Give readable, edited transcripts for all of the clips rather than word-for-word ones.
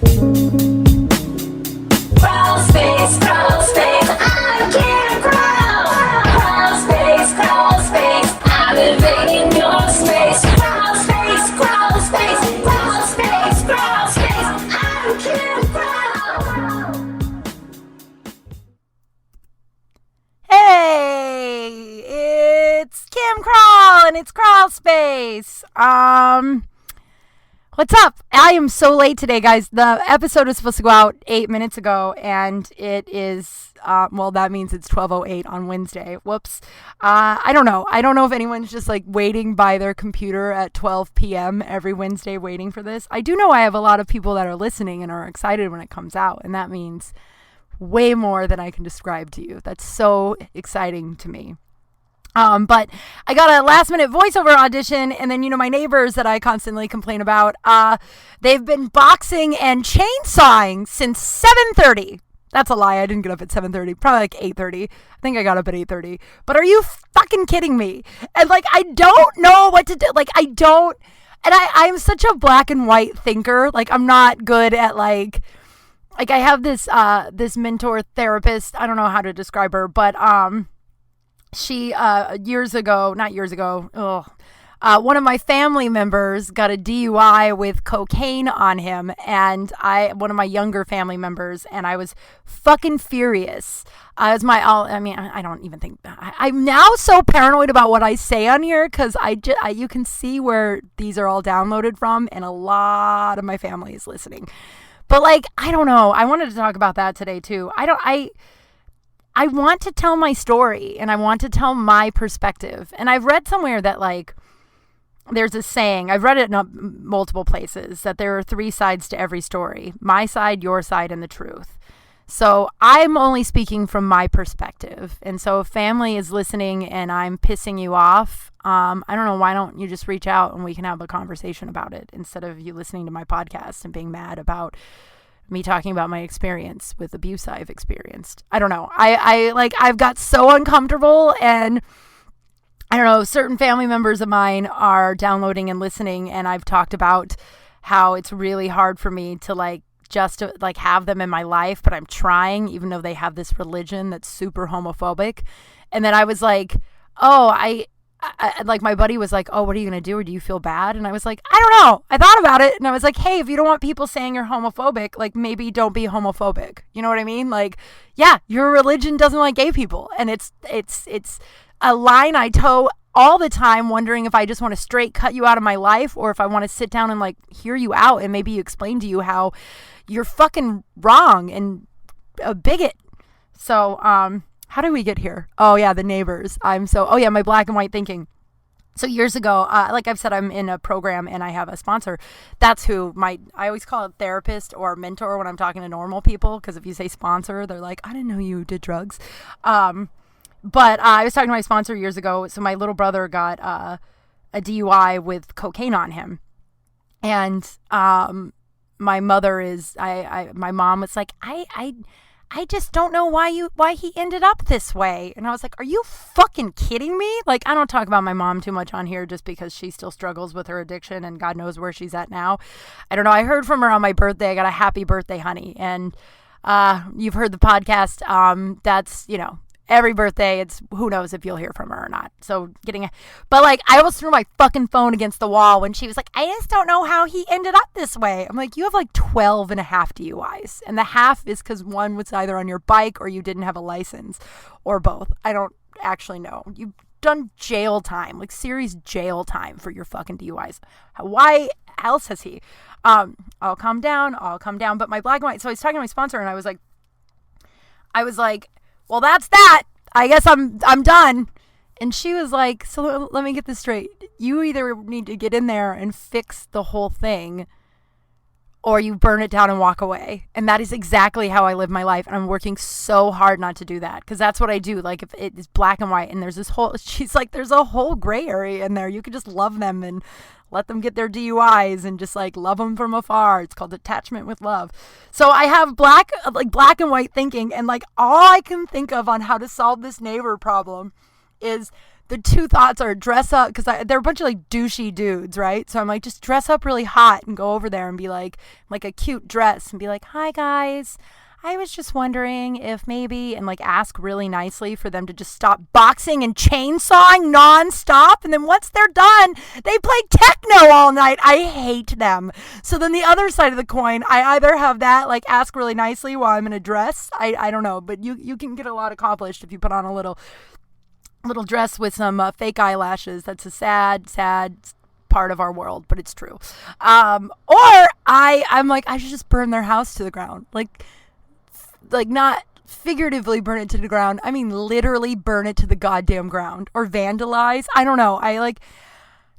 Crawl space, I'm Kim Kral. Crawl space, I'm invading your space. Crawl space, I'm Kim Kral. Hey, it's Kim Kral and it's Crawl Space. What's up? I am so late today, guys. The episode was supposed to go out 8 minutes ago, and it is, that means it's 12:08 on Wednesday. Whoops. I don't know. I don't know if anyone's just like waiting by their computer at 12 p.m. every Wednesday waiting for this. I do know I have a lot of people that are listening and are excited when it comes out, and that means way more than I can describe to you. That's so exciting to me. But I got a last minute voiceover audition, and then, my neighbors that I constantly complain about, they've been boxing and chainsawing since 7:30. That's a lie. I didn't get up at 7:30, probably like 8:30. I think I got up at 8:30, but are you fucking kidding me? And I don't know what to do. I'm such a black and white thinker. I'm not good at I have this mentor therapist. I don't know how to describe her, but, she, one of my family members got a DUI with cocaine on him, and one of my younger family members, and I was fucking furious. I don't even think, I'm now so paranoid about what I say on here, because you can see where these are all downloaded from, and a lot of my family is listening. But I don't know. I wanted to talk about that today too. I want to tell my story, and I want to tell my perspective. And I've read somewhere that there's a saying, I've read it in multiple places, that there are 3 sides to every story: my side, your side, and the truth. So I'm only speaking from my perspective. And so if family is listening and I'm pissing you off, I don't know, why don't you just reach out and we can have a conversation about it, instead of you listening to my podcast and being mad about me talking about my experience with abuse I've experienced. I don't know. I've got so uncomfortable, and I don't know, certain family members of mine are downloading and listening, and I've talked about how it's really hard for me to just to have them in my life, but I'm trying, even though they have this religion that's super homophobic. And then I was like, my buddy was like, oh, what are you going to do? Or do you feel bad? And I was like, I don't know. I thought about it. And I was like, hey, if you don't want people saying you're homophobic, maybe don't be homophobic. You know what I mean? Yeah, your religion doesn't like gay people. And it's a line I toe all the time, wondering if I just want to straight cut you out of my life, or if I want to sit down and hear you out and maybe explain to you how you're fucking wrong and a bigot. So, how did we get here? Oh yeah, the neighbors. My black and white thinking. So years ago, like I've said, I'm in a program and I have a sponsor. That's who I always call it therapist or mentor when I'm talking to normal people. Because if you say sponsor, they're like, I didn't know you did drugs. But I was talking to my sponsor years ago. So my little brother got a DUI with cocaine on him. And my mother my mom was like, I just don't know why he ended up this way. And I was like, are you fucking kidding me? I don't talk about my mom too much on here just because she still struggles with her addiction and God knows where she's at now. I don't know. I heard from her on my birthday. I got a happy birthday, honey. And you've heard the podcast. That's, every birthday, it's who knows if you'll hear from her or not. So but I almost threw my fucking phone against the wall when she was like, I just don't know how he ended up this way. I'm like, you have 12 and a half DUIs. And the half is because one was either on your bike or you didn't have a license, or both. I don't actually know. You've done jail time, serious jail time for your fucking DUIs. Why else has he? I'll calm down. But my black and white, so I was talking to my sponsor and I was like, well, that's that. I guess I'm done. And she was like, so let me get this straight. You either need to get in there and fix the whole thing, or you burn it down and walk away. And that is exactly how I live my life. And I'm working so hard not to do that, because that's what I do. If it's black and white and she's like, there's a whole gray area in there. You could just love them and let them get their DUIs and just love them from afar. It's called attachment with love. So I have black and white thinking, and all I can think of on how to solve this neighbor problem is the two thoughts are dress up, because they're a bunch of like douchey dudes, right? So I'm like, just dress up really hot and go over there and be like a cute dress and be like, hi guys, I was just wondering if maybe, and like ask really nicely for them to just stop boxing and chainsawing nonstop. And then once they're done, they play techno all night. I hate them. So then the other side of the coin, I either have that, like ask really nicely while I'm in a dress. I don't know, but you can get a lot accomplished if you put on a little dress with some fake eyelashes. That's a sad part of our world, but it's true. Or I'm like, I should just burn their house to the ground. Like not figuratively burn it to the ground. I mean, literally burn it to the goddamn ground or vandalize. I don't know.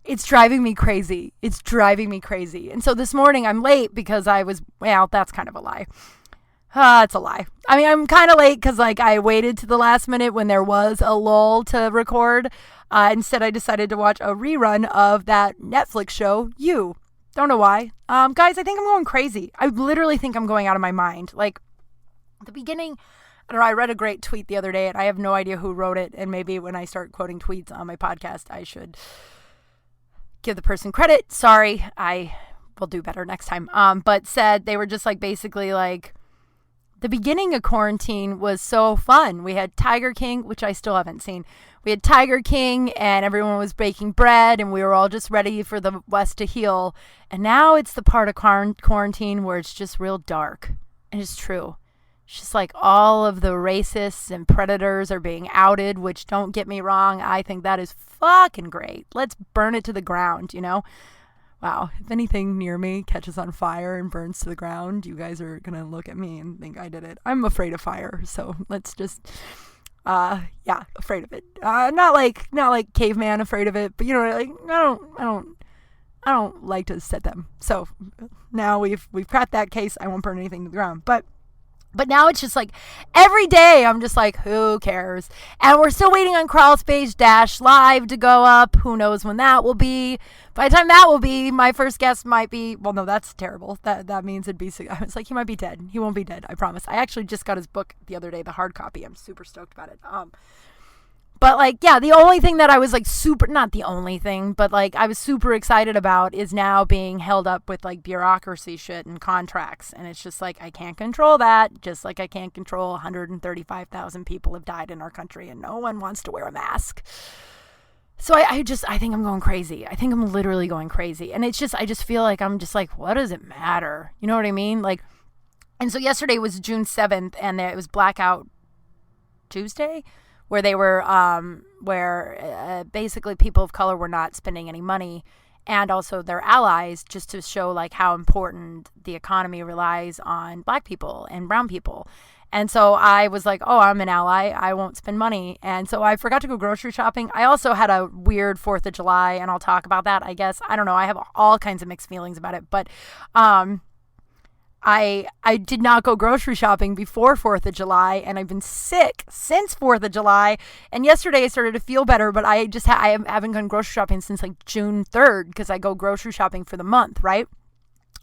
It's driving me crazy. And so this morning I'm late because that's kind of a lie. It's a lie. I mean, I'm kind of late because like I waited to the last minute when there was a lull to record. Instead, I decided to watch a rerun of that Netflix show, You. Don't know why. Guys, I think I'm going crazy. I literally think I'm going out of my mind. Like, the beginning, I don't know, I read a great tweet the other day, and I have no idea who wrote it, and maybe when I start quoting tweets on my podcast, I should give the person credit. Sorry, I will do better next time. But said they were just like, basically like, the beginning of quarantine was so fun. We had Tiger King, which I still haven't seen. We had Tiger King, and everyone was baking bread, and we were all just ready for the West to heal. And now it's the part of quarantine where it's just real dark. And it's true. It's just like all of the racists and predators are being outed, which, don't get me wrong, I think that is fucking great. Let's burn it to the ground, you know? Wow, if anything near me catches on fire and burns to the ground, you guys are going to look at me and think I did it. I'm afraid of fire, so let's just, afraid of it. Not like caveman afraid of it, but you know, like, I don't like to set them. So now we've cracked that case. I won't burn anything to the ground, But now it's just like every day I'm just like, who cares? And we're still waiting on Kral Space Dash Live to go up. Who knows when that will be? By the time that will be, my first guest might be, well, no, that's terrible. That means it'd be, I was like, he might be dead. He won't be dead, I promise. I actually just got his book the other day, the hard copy. I'm super stoked about it. But like, yeah, the only thing that I was like not the only thing, but like I was super excited about is now being held up with like bureaucracy shit and contracts. And it's just like, I can't control that. Just like I can't control 135,000 people have died in our country and no one wants to wear a mask. So I think I'm going crazy. I think I'm literally going crazy. And it's just, I just feel like I'm just like, what does it matter? You know what I mean? Like, and so yesterday was June 7th and it was Blackout Tuesday, where they were, basically people of color were not spending any money, and also their allies, just to show like how important the economy relies on Black people and brown people. And so I was like, oh, I'm an ally. I won't spend money. And so I forgot to go grocery shopping. I also had a weird 4th of July, and I'll talk about that, I guess. I don't know. I have all kinds of mixed feelings about it, but, I did not go grocery shopping before 4th of July, and I've been sick since 4th of July. And yesterday I started to feel better, but I just I haven't gone grocery shopping since like June 3rd because I go grocery shopping for the month, right?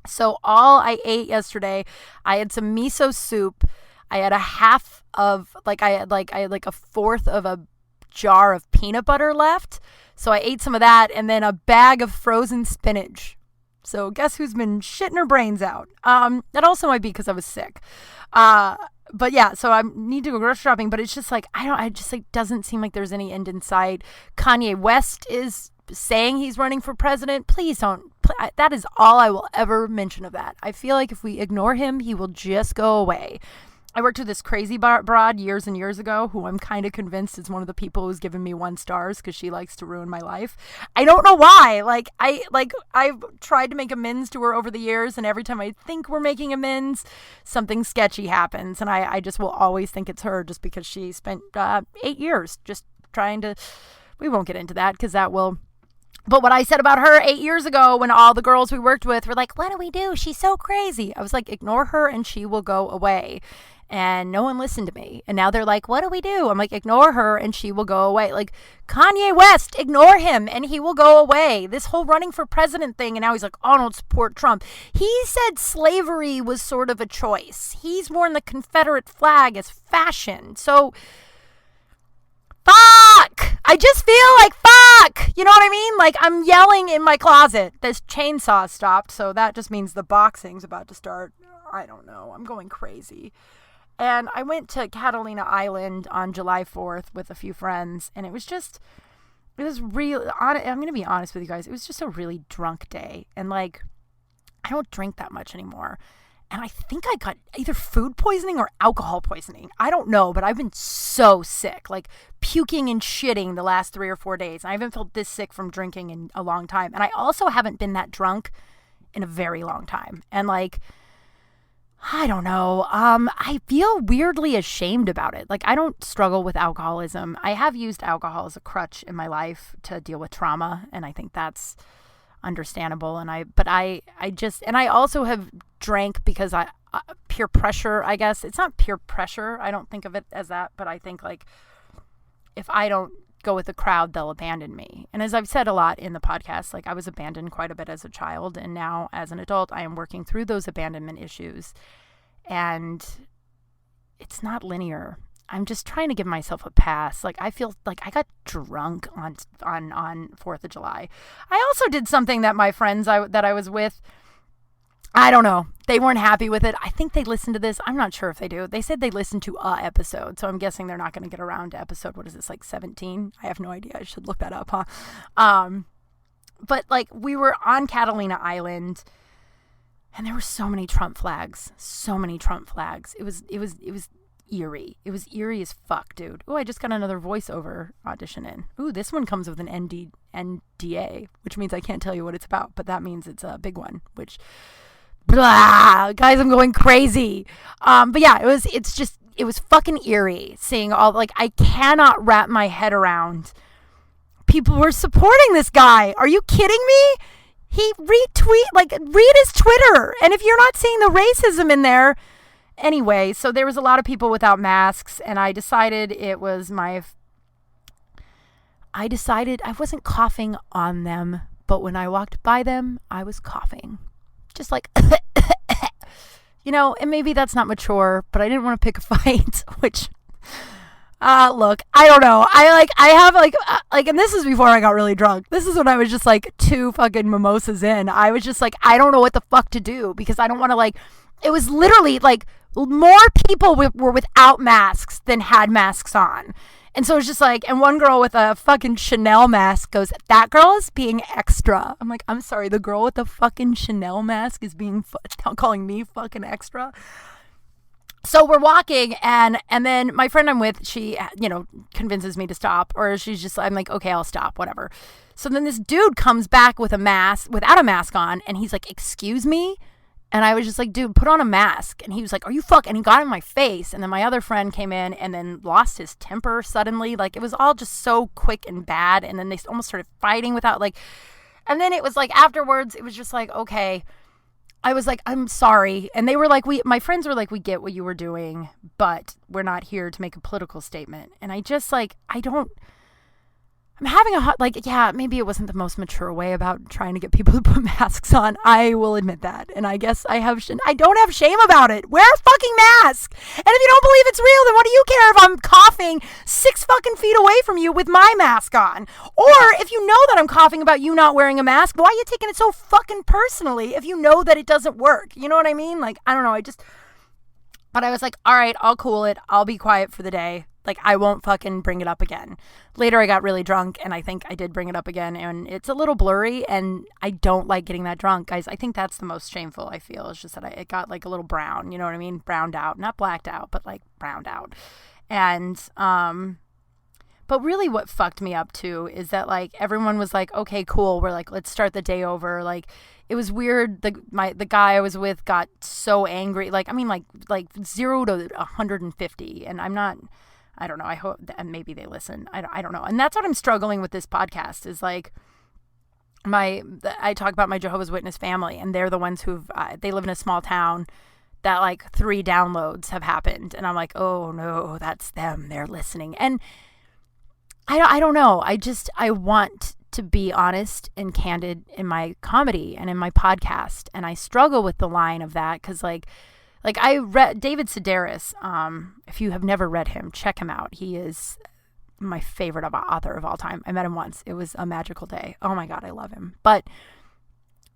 So all I ate yesterday, I had some miso soup. I had a half of I had a fourth of a jar of peanut butter left. So I ate some of that, and then a bag of frozen spinach. So guess who's been shitting her brains out? That also might be because I was sick. But yeah, so I need to go grocery shopping, but it's just like, I just like doesn't seem like there's any end in sight. Kanye West is saying he's running for president. Please don't. That is all I will ever mention of that. I feel like if we ignore him, he will just go away. I worked with this crazy broad years and years ago who I'm kind of convinced is one of the people who's given me 1 star because she likes to ruin my life. I don't know why. I've tried to make amends to her over the years, and every time I think we're making amends, something sketchy happens, and I just will always think it's her just because she spent 8 years just trying to. We won't get into that because that will. But what I said about her 8 years ago when all the girls we worked with were like, what do we do? She's so crazy. I was like, ignore her and she will go away. And no one listened to me. And now they're like, what do we do? I'm like, ignore her and she will go away. Like, Kanye West, ignore him and he will go away. This whole running for president thing. And now he's like, oh, I don't support Trump. He said slavery was sort of a choice. He's worn the Confederate flag as fashion. So, fuck! I just feel like fuck. You know what I mean? Like I'm yelling in my closet. This chainsaw stopped, so that just means the boxing's about to start. I don't know. I'm going crazy. And I went to Catalina Island on July 4th with a few friends, and it was real. I'm going to be honest with you guys. It was just a really drunk day. And like, I don't drink that much anymore. And I think I got either food poisoning or alcohol poisoning. I don't know, but I've been so sick, like puking and shitting the last 3 or 4 days. I haven't felt this sick from drinking in a long time. And I also haven't been that drunk in a very long time. And like, I don't know. I feel weirdly ashamed about it. Like I don't struggle with alcoholism. I have used alcohol as a crutch in my life to deal with trauma, and I think that's understandable. And I also have drank because peer pressure, I guess. It's not peer pressure. I don't think of it as that, but I think like if I don't go with the crowd, they'll abandon me. And as I've said a lot in the podcast, like I was abandoned quite a bit as a child, and now as an adult, I am working through those abandonment issues, and it's not linear. I'm just trying to give myself a pass. Like I feel like I got drunk on 4th of July. I also did something that my friends that I was with, I don't know. They weren't happy with it. I think they listened to this. I'm not sure if they do. They said they listened to a episode, so I'm guessing they're not going to get around to episode, what is this, like 17? I have no idea. I should look that up, huh? But like we were on Catalina Island, and there were so many Trump flags. So many Trump flags. It was eerie. It was eerie as fuck, dude. Oh, I just got another voiceover audition in. Ooh, this one comes with an NDA, which means I can't tell you what it's about, but that means it's a big one, which... Blah, guys, I'm going crazy. But yeah, it was fucking eerie seeing all, like, I cannot wrap my head around people were supporting this guy. Are you kidding me? He read his Twitter. And if you're not seeing the racism in there, anyway, so there was a lot of people without masks, and I decided I wasn't coughing on them, but when I walked by them, I was coughing. Just like, you know, and maybe that's not mature, but I didn't want to pick a fight, which, look, I don't know. And this is before I got really drunk. This is when I was just like 2 fucking mimosas in. I was just like, I don't know what the fuck to do, because I don't want to it was literally like more people were without masks than had masks on. And so it was just like, and one girl with a fucking Chanel mask goes, that girl is being extra. I'm like, I'm sorry, the girl with the fucking Chanel mask is calling me fucking extra. So we're walking, and then my friend I'm with, she, convinces me to stop, or I'm like, okay, I'll stop, whatever. So then this dude comes back without a mask on, and he's like, excuse me? And I was just like, dude, put on a mask. And he was like, are you fucking? And he got in my face. And then my other friend came in and then lost his temper suddenly. Like, it was all just so quick and bad. And then they almost started fighting and then it was like afterwards, it was just like, okay. I was like, I'm sorry. And they were like, my friends were like, we get what you were doing, but we're not here to make a political statement. And I just I'm having maybe it wasn't the most mature way about trying to get people to put masks on. I will admit that. And I guess I don't have shame about it. Wear a fucking mask. And if you don't believe it's real, then what do you care if I'm coughing 6 fucking feet away from you with my mask on? Or if you know that I'm coughing about you not wearing a mask, why are you taking it so fucking personally if you know that it doesn't work? You know what I mean? Like, I don't know. But I was like, all right, I'll cool it. I'll be quiet for the day. Like, I won't fucking bring it up again. Later, I got really drunk, and I think I did bring it up again, and it's a little blurry, and I don't like getting that drunk, guys. I think that's the most shameful, I feel. It's just that it got, like, a little brown, you know what I mean? Browned out. Not blacked out, but, like, browned out. And, but really what fucked me up, too, is that, like, everyone was like, okay, cool. We're like, let's start the day over. Like, it was weird. The guy I was with got so angry. Like, I mean, like 0 to 150, and I don't know. I hope that maybe they listen. I don't know. And that's what I'm struggling with this podcast is like I talk about my Jehovah's Witness family, and they're the ones they live in a small town that like 3 downloads have happened. And I'm like, oh no, that's them. They're listening. And I don't know. I want to be honest and candid in my comedy and in my podcast. And I struggle with the line of that because like I read David Sedaris. If you have never read him, check him out. He is my favorite author of all time. I met him once. It was a magical day. Oh my God, I love him. But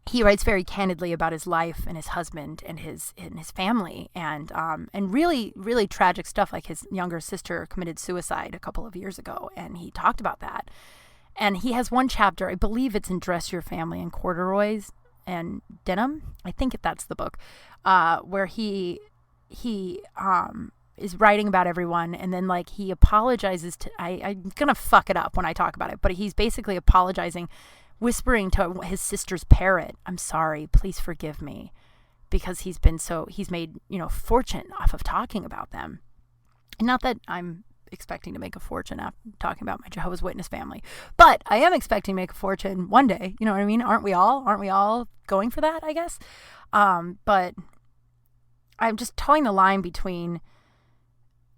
he writes very candidly about his life and his husband and his family, and really, really tragic stuff. Like his younger sister committed suicide a couple of years ago, and he talked about that. And he has one chapter, I believe it's in Dress Your Family in Corduroys and Denim. I think that's the book, where he is writing about everyone, and then like he apologizes to, I'm gonna fuck it up when I talk about it, but he's basically apologizing, whispering to his sister's parrot, "I'm sorry, please forgive me," because he's made, fortune off of talking about them. And not that I'm expecting to make a fortune after talking about my Jehovah's Witness family, but I am expecting to make a fortune one day. You know what I mean? Aren't we all going for that, I guess? But I'm just towing the line between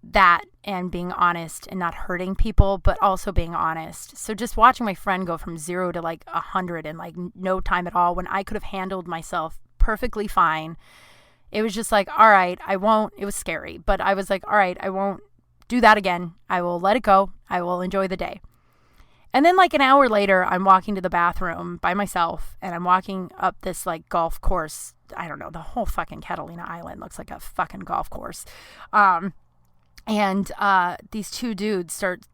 that and being honest and not hurting people, but also being honest. So just watching my friend go from 0 to like 100 in like no time at all, when I could have handled myself perfectly fine. It was just like, all right, it was scary, but I was like, all right, I won't do that again. I will let it go. I will enjoy the day. And then like an hour later, I'm walking to the bathroom by myself, and I'm walking up this like golf course. I don't know, the whole fucking Catalina Island looks like a fucking golf course. And these two dudes start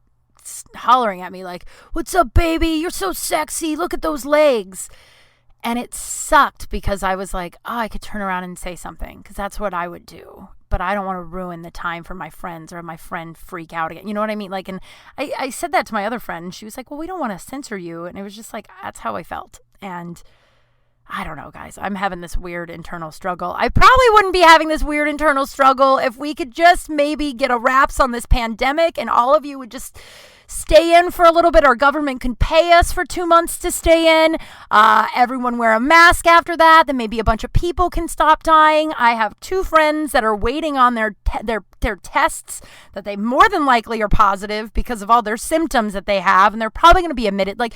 hollering at me like, "What's up, baby? You're so sexy. Look at those legs." And it sucked because I was like, oh, I could turn around and say something, because that's what I would do. But I don't want to ruin the time for my friends, or have my friend freak out again. You know what I mean? Like, and I said that to my other friend, and she was like, well, we don't want to censor you. And it was just like, that's how I felt. And I don't know, guys. I'm having this weird internal struggle. I probably wouldn't be having this weird internal struggle if we could just maybe get a wraps on this pandemic, and all of you would just stay in for a little bit. Our government can pay us for 2 months to stay in. Everyone wear a mask after that. Then maybe a bunch of people can stop dying. I have 2 friends that are waiting on their tests that they more than likely are positive because of all their symptoms that they have, and they're probably going to be admitted. Like,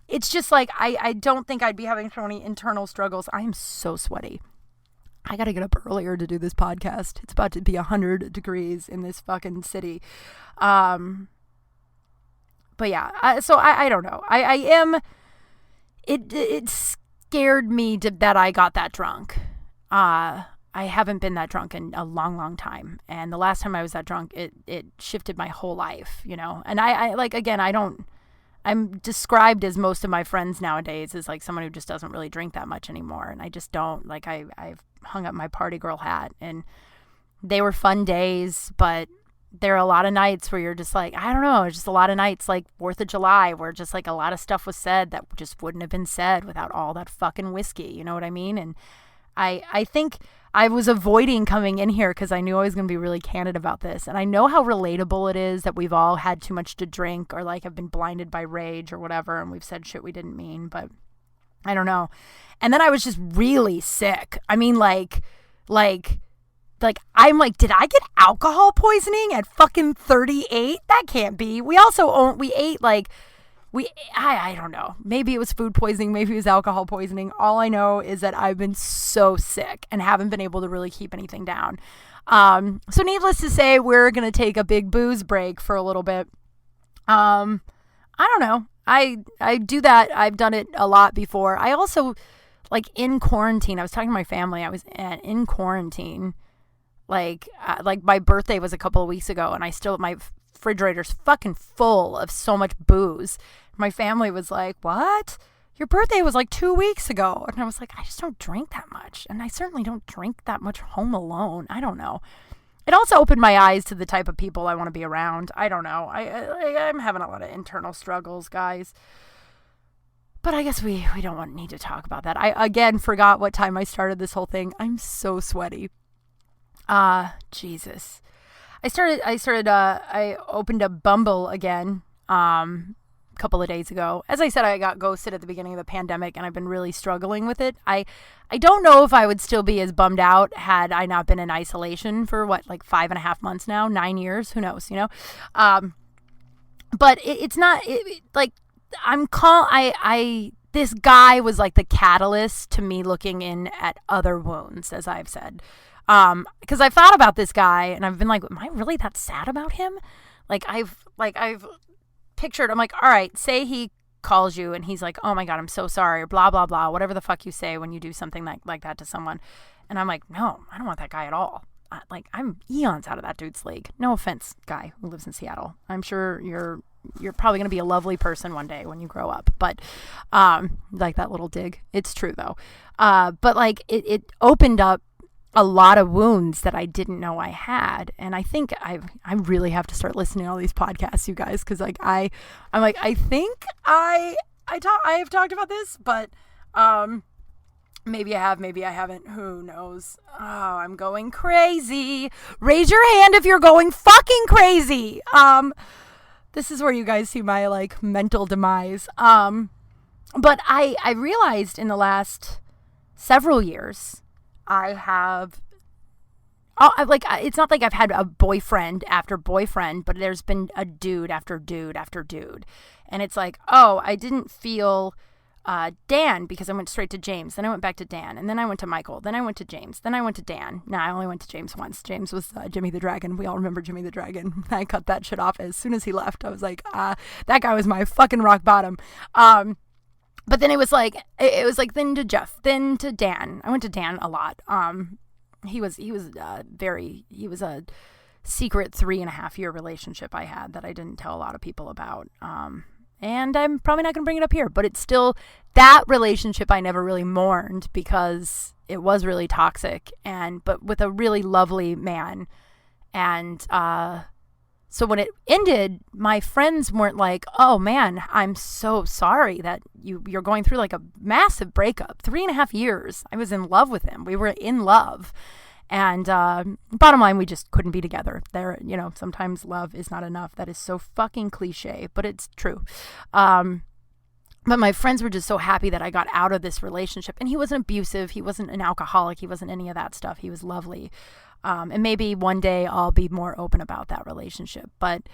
it's just like, I don't think I'd be having so many internal struggles. I am so sweaty. I got to get up earlier to do this podcast. It's about to be 100 degrees in this fucking city. But yeah, so I don't know. It scared me that I got that drunk. I haven't been that drunk in a long, long time. And the last time I was that drunk, it shifted my whole life, And I'm described as most of my friends nowadays as like someone who just doesn't really drink that much anymore. And I just don't. Like, I've hung up my party girl hat, and they were fun days, but there are a lot of nights where you're just like, I don't know, just a lot of nights like 4th of July where just like a lot of stuff was said that just wouldn't have been said without all that fucking whiskey. You know what I mean? And I think I was avoiding coming in here because I knew I was going to be really candid about this. And I know how relatable it is that we've all had too much to drink, or like have been blinded by rage or whatever, and we've said shit we didn't mean, but I don't know. And then I was just really sick. I mean, like I'm like, did I get alcohol poisoning at fucking 38? That can't be. I don't know. Maybe it was food poisoning. Maybe it was alcohol poisoning. All I know is that I've been so sick and haven't been able to really keep anything down. So needless to say, we're going to take a big booze break for a little bit. I don't know. I do that. I've done it a lot before. I also, like, in quarantine, I was talking to my family. I was in quarantine. Like my birthday was a couple of weeks ago, and my refrigerator's fucking full of so much booze. My family was like, what? Your birthday was like 2 weeks ago. And I was like, I just don't drink that much. And I certainly don't drink that much home alone. I don't know. It also opened my eyes to the type of people I want to be around. I don't know. I'm having a lot of internal struggles, guys. But I guess we don't need to talk about that. I, again, forgot what time I started this whole thing. I'm so sweaty. Jesus. I opened up Bumble again, a couple of days ago. As I said, I got ghosted at the beginning of the pandemic, and I've been really struggling with it. I don't know if I would still be as bummed out had I not been in isolation for like 5.5 months now, 9 years, who knows, but it's not like this guy was like the catalyst to me looking in at other wounds, as I've said. Because I've thought about this guy, and I've been like, am I really that sad about him? I've pictured, I'm like, all right, say he calls you and he's like, oh my God, I'm so sorry, or blah, blah, blah, whatever the fuck you say when you do something like that to someone. And I'm like, no, I don't want that guy at all. I'm eons out of that dude's league. No offense, guy who lives in Seattle. I'm sure you're probably going to be a lovely person one day when you grow up. But like that little dig. It's true, though. But like it opened up a lot of wounds that I didn't know I had. And I think I really have to start listening to all these podcasts, you guys, because like I think I have talked about this, but maybe I have, maybe I haven't. Who knows? Oh, I'm going crazy. Raise your hand if you're going fucking crazy. This is where you guys see my like mental demise. But I realized in the last several years, it's not like I've had a boyfriend after boyfriend, but there's been a dude after dude after dude. And it's like, oh, I didn't feel Dan because I went straight to James. Then I went back to Dan. And then I went to Michael. Then I went to James. Then I went to Dan. No, I only went to James once. James was Jimmy the Dragon. We all remember Jimmy the Dragon. I cut that shit off as soon as he left. I was like, that guy was my fucking rock bottom. But then it was like then to Jeff, then to Dan. I went to Dan a lot. He was a secret 3.5-year relationship I had that I didn't tell a lot of people about. And I'm probably not going to bring it up here, but it's still that relationship I never really mourned because it was really toxic but with a really lovely man. And, so when it ended, my friends weren't like, oh man, I'm so sorry that you're going through like a massive breakup. 3.5 years. I was in love with him. We were in love. And bottom line, we just couldn't be together. Sometimes love is not enough. That is so fucking cliche, but it's true. But my friends were just so happy that I got out of this relationship. And he wasn't abusive. He wasn't an alcoholic. He wasn't any of that stuff. He was lovely. And maybe one day I'll be more open about that relationship. But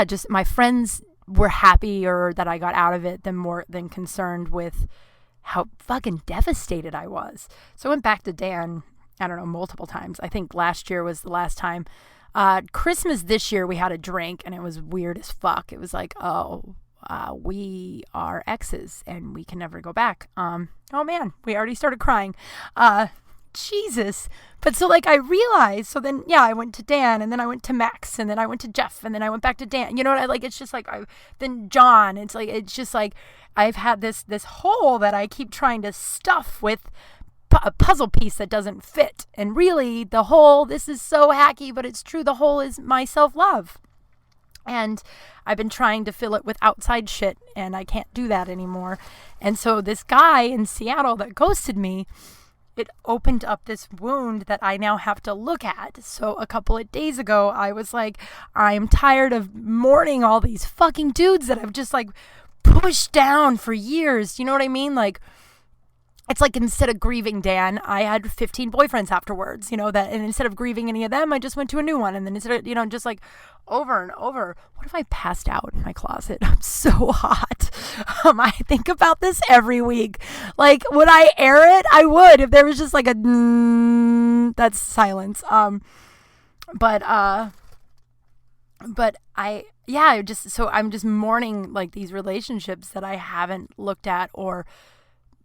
just my friends were happier that I got out of it than concerned with how fucking devastated I was. So I went back to Dan, I don't know, multiple times. I think last year was the last time. Christmas this year we had a drink and it was weird as fuck. It was like, we are exes and we can never go back. Oh man, we already started crying. Jesus. But so like I realized, so then I went to Dan and then I went to Max and then I went to Jeff and then I went back to Dan. You know what I like? It's just like then John. It's just like I've had this hole that I keep trying to stuff with a puzzle piece that doesn't fit. And really the hole, this is so hacky, but it's true. The hole is my self-love. And I've been trying to fill it with outside shit and I can't do that anymore. And so this guy in Seattle that ghosted me, it opened up this wound that I now have to look at. So a couple of days ago, I was like, I'm tired of mourning all these fucking dudes that I've just like pushed down for years. You know what I mean? Like, it's like instead of grieving Dan, I had 15 boyfriends afterwards, and instead of grieving any of them, I just went to a new one. And then instead of, just like over and over, what if I passed out in my closet? I'm so hot. I think about this every week. Like, would I air it? I would if there was just like that's silence. I'm just mourning like these relationships that I haven't looked at or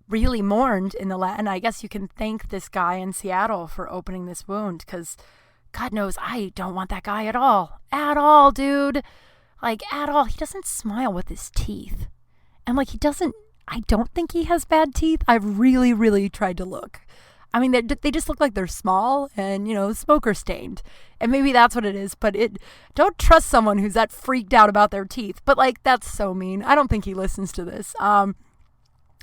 really mourned and I guess you can thank this guy in Seattle for opening this wound because God knows I don't want that guy at all, dude, like at all. He doesn't smile with his teeth and like I don't think he has bad teeth. I've really, really tried to look. I mean, they just look like they're small and, smoker stained. And maybe that's what it is. But don't trust someone who's that freaked out about their teeth. But, like, that's so mean. I don't think he listens to this.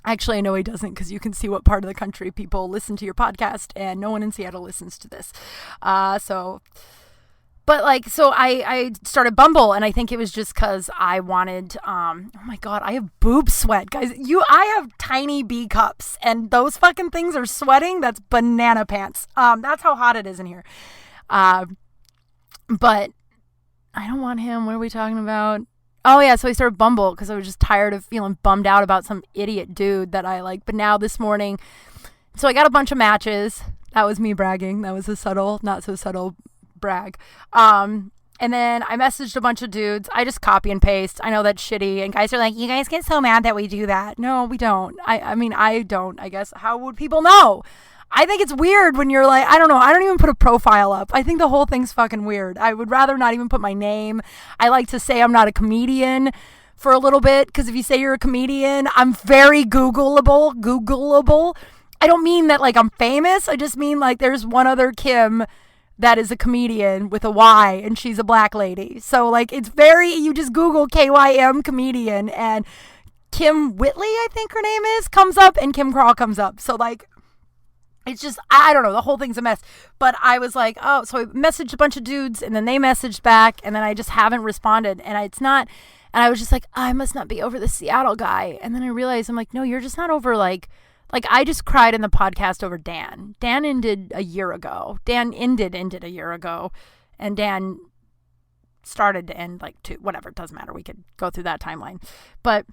Actually, I know he doesn't because you can see what part of the country people listen to your podcast. And no one in Seattle listens to this. So I started Bumble, and I think it was just because I wanted, oh my God, I have boob sweat, guys. I have tiny B cups, and those fucking things are sweating. That's banana pants. That's how hot it is in here. But I don't want him. What are we talking about? Oh yeah, so I started Bumble because I was just tired of feeling bummed out about some idiot dude that I like. But now this morning, so I got a bunch of matches. That was me bragging. That was a subtle, not so subtle brag. And then I messaged a bunch of dudes. I just copy and paste. I know that's shitty. And guys are like, you guys get so mad that we do that. No, we don't. I mean, I don't, I guess. How would people know? I think it's weird when you're like, I don't know. I don't even put a profile up. I think the whole thing's fucking weird. I would rather not even put my name. I like to say I'm not a comedian for a little bit. Because if you say you're a comedian, I'm very Googleable. I don't mean that like I'm famous. I just mean like there's one other Kim that is a comedian with a Y, and she's a black lady. So, like, it's very, you just Google KYM comedian, and Kim Whitley, I think her name is, comes up, and Kim Kral comes up. So, like, it's just, I don't know, the whole thing's a mess. But I was like, oh, so I messaged a bunch of dudes, and then they messaged back, and then I just haven't responded, and it's not, and I was just like, I must not be over the Seattle guy. And then I realized, I'm like, no, you're just not over, like I just cried in the podcast over Dan. Dan ended a year ago. Dan ended a year ago. And Dan started to end like two, whatever, it doesn't matter. We could go through that timeline. But